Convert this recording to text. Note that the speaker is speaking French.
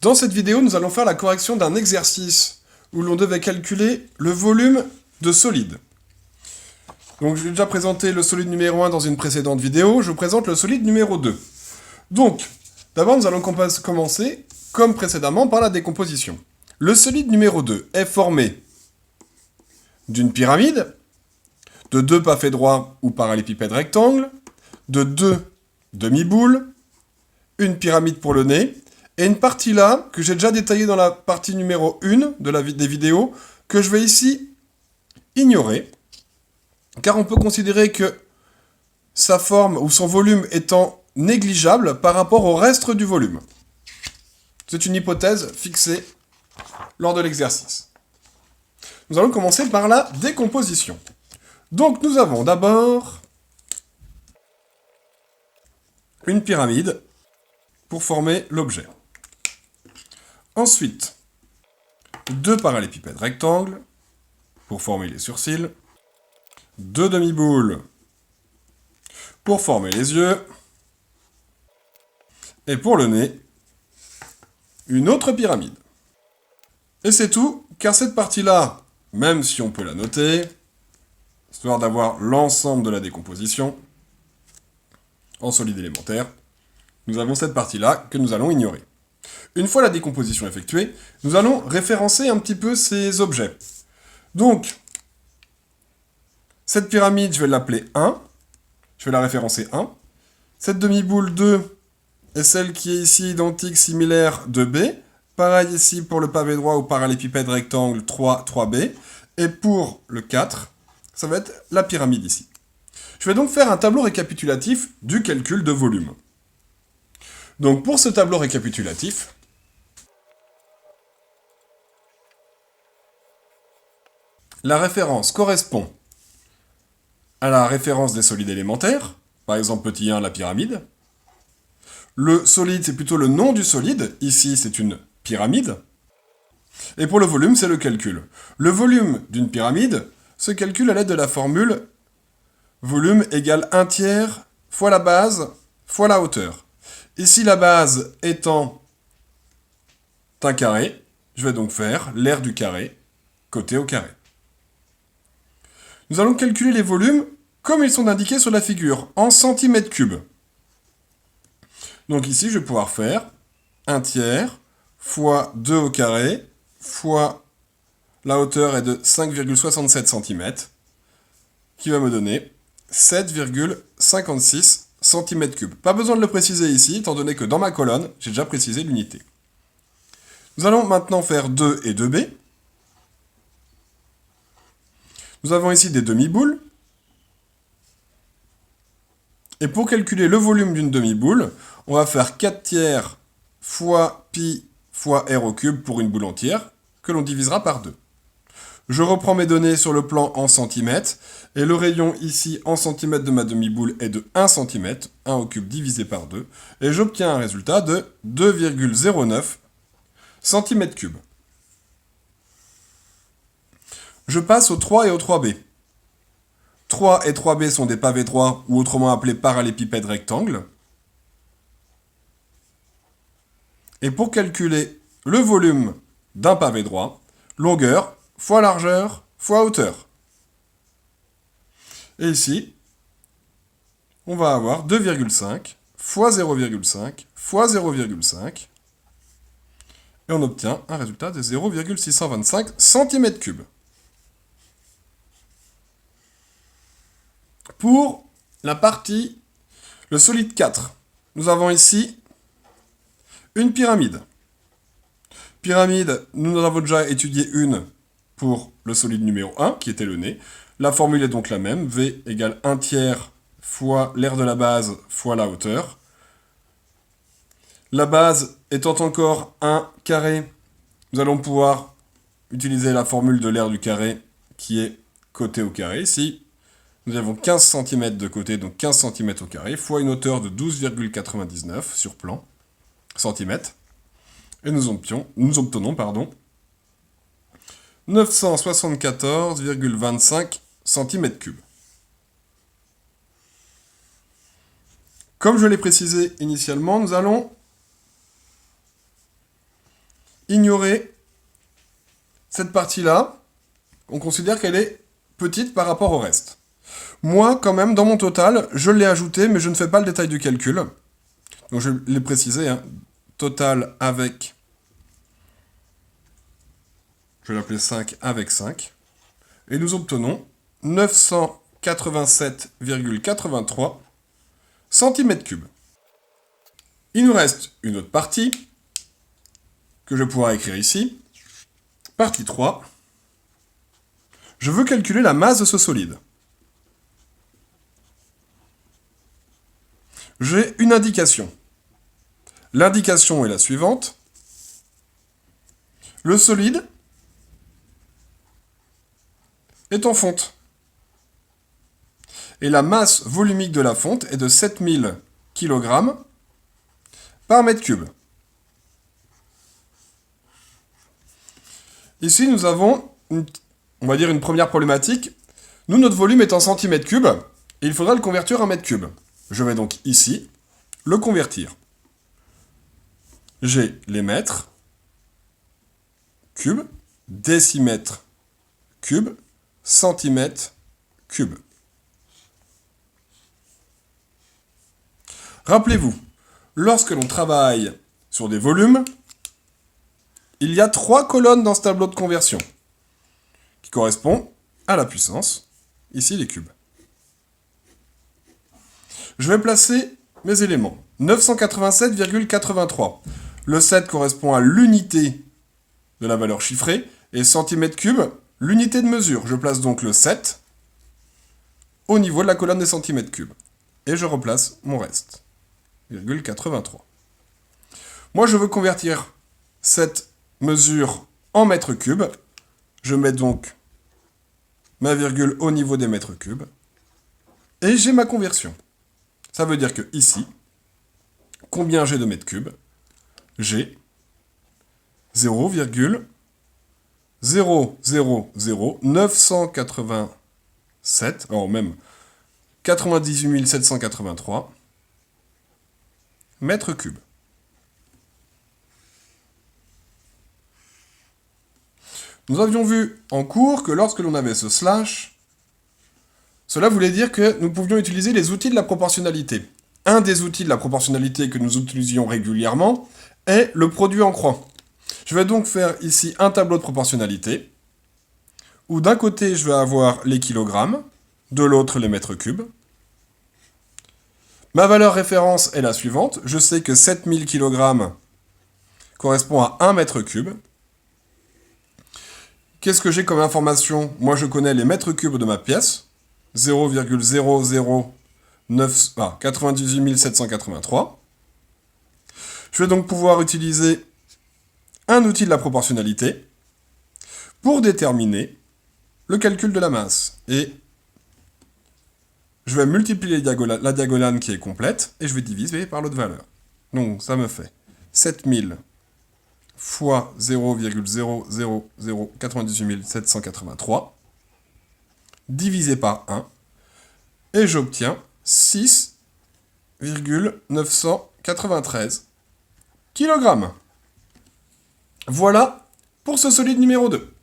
Dans cette vidéo, nous allons faire la correction d'un exercice où l'on devait calculer le volume de solide. Donc j'ai déjà présenté le solide numéro 1 dans une précédente vidéo, je vous présente le solide numéro 2. Donc, d'abord nous allons commencer, comme précédemment, par la décomposition. Le solide numéro 2 est formé d'une pyramide, de 2 pavés droits ou parallépipèdes rectangles, de 2 demi-boules, une pyramide pour le nez, et une partie là, que j'ai déjà détaillée dans la partie numéro 1 des vidéos, que je vais ici ignorer, car on peut considérer que sa forme ou son volume étant négligeable par rapport au reste du volume. C'est une hypothèse fixée lors de l'exercice. Nous allons commencer par la décomposition. Donc nous avons d'abord une pyramide pour former l'objet. Ensuite, 2 parallépipèdes rectangles pour former les sourcils, 2 demi-boules pour former les yeux, et pour le nez, une autre pyramide. Et c'est tout, car cette partie-là, même si on peut la noter, histoire d'avoir l'ensemble de la décomposition en solide élémentaire, nous avons cette partie-là que nous allons ignorer. Une fois la décomposition effectuée, nous allons référencer un petit peu ces objets. Donc, cette pyramide, je vais l'appeler 1. Je vais la référencer 1. Cette demi-boule 2 est celle qui est ici identique, similaire de B. Pareil ici pour le pavé droit ou parallépipède rectangle 3, 3B. Et pour le 4, ça va être la pyramide ici. Je vais donc faire un tableau récapitulatif du calcul de volume. Donc pour ce tableau récapitulatif, la référence correspond à la référence des solides élémentaires, par exemple petit 1, la pyramide. Le solide, c'est plutôt le nom du solide, ici c'est une pyramide. Et pour le volume, c'est le calcul. Le volume d'une pyramide se calcule à l'aide de la formule volume égale 1 tiers fois la base fois la hauteur. Ici, la base étant un carré, je vais donc faire l'aire du carré côté au carré. Nous allons calculer les volumes comme ils sont indiqués sur la figure, en centimètres cubes. Donc ici, je vais pouvoir faire 1 tiers fois 2 au carré fois la hauteur est de 5,67 cm, qui va me donner 7,56 cm3. Pas besoin de le préciser ici, étant donné que dans ma colonne, j'ai déjà précisé l'unité. Nous allons maintenant faire 2 et 2b. Nous avons ici des demi-boules. Et pour calculer le volume d'une demi-boule, on va faire 4 tiers fois pi fois r au cube pour une boule entière, que l'on divisera par 2. Je reprends mes données sur le plan en centimètres, et le rayon ici en centimètres de ma demi-boule est de 1 cm, 1 au cube divisé par 2, et j'obtiens un résultat de 2,09 cm3. Je passe au 3 et au 3b. 3 et 3b sont des pavés droits, ou autrement appelés parallépipèdes rectangles. Et pour calculer le volume d'un pavé droit, longueur fois largeur fois hauteur. Et ici, on va avoir 2,5 fois 0,5 fois 0,5. Et on obtient un résultat de 0,625 cm3. Pour la partie, le solide 4, nous avons ici une pyramide. Pyramide, nous en avons déjà étudié une pour le solide numéro 1, qui était le nez. La formule est donc la même, V égale 1 tiers fois l'aire de la base fois la hauteur. La base étant encore 1 carré, nous allons pouvoir utiliser la formule de l'aire du carré, qui est côté au carré. Ici, nous avons 15 cm de côté, donc 15 cm au carré, fois une hauteur de 12,99 sur plan, centimètres. Et nous obtenons 974,25 cm3. Comme je l'ai précisé initialement, nous allons ignorer cette partie-là. On considère qu'elle est petite par rapport au reste. Moi, quand même, dans mon total, je l'ai ajouté, mais je ne fais pas le détail du calcul. Donc je l'ai précisé, hein. Total avec... Je vais l'appeler 5 avec 5. Et nous obtenons 987,83 cm3. Il nous reste une autre partie que je vais pouvoir écrire ici. Partie 3. Je veux calculer la masse de ce solide. J'ai une indication. L'indication est la suivante. Le solide est en fonte. Et la masse volumique de la fonte est de 7000 kg par mètre cube. Ici, nous avons, on va dire, une première problématique. Nous, notre volume est en centimètres cubes, et il faudra le convertir en mètres cubes. Je vais donc ici le convertir. J'ai les mètres cubes, décimètres cubes, centimètres cubes. Rappelez-vous, lorsque l'on travaille sur des volumes, il y a 3 colonnes dans ce tableau de conversion, qui correspondent à la puissance, ici les cubes. Je vais placer mes éléments. 987,83. Le 7 correspond à l'unité de la valeur chiffrée, et centimètre cube, l'unité de mesure. Je place donc le 7 au niveau de la colonne des centimètres cubes. Et je replace mon reste. 0,83. Moi, je veux convertir cette mesure en mètres cubes. Je mets donc ma virgule au niveau des mètres cubes. Et j'ai ma conversion. Ça veut dire que ici, combien j'ai de mètres cubes? J'ai 0,000987, alors même 98 783 mètres cubes. Nous avions vu en cours que lorsque l'on avait ce slash, cela voulait dire que nous pouvions utiliser les outils de la proportionnalité. Un des outils de la proportionnalité que nous utilisions régulièrement est le produit en croix. Je vais donc faire ici un tableau de proportionnalité, où d'un côté je vais avoir les kilogrammes, de l'autre les mètres cubes. Ma valeur référence est la suivante. Je sais que 7000 kg correspond à 1 mètre cube. Qu'est-ce que j'ai comme information? Moi, je connais les mètres cubes de ma pièce. 98 783. Je vais donc pouvoir utiliser un outil de la proportionnalité pour déterminer le calcul de la masse. Et je vais multiplier la diagonale qui est complète et je vais diviser par l'autre valeur. Donc ça me fait 7000 fois 0,00098 783 divisé par 1 et j'obtiens 6,993 kg. Voilà pour ce solide numéro 2.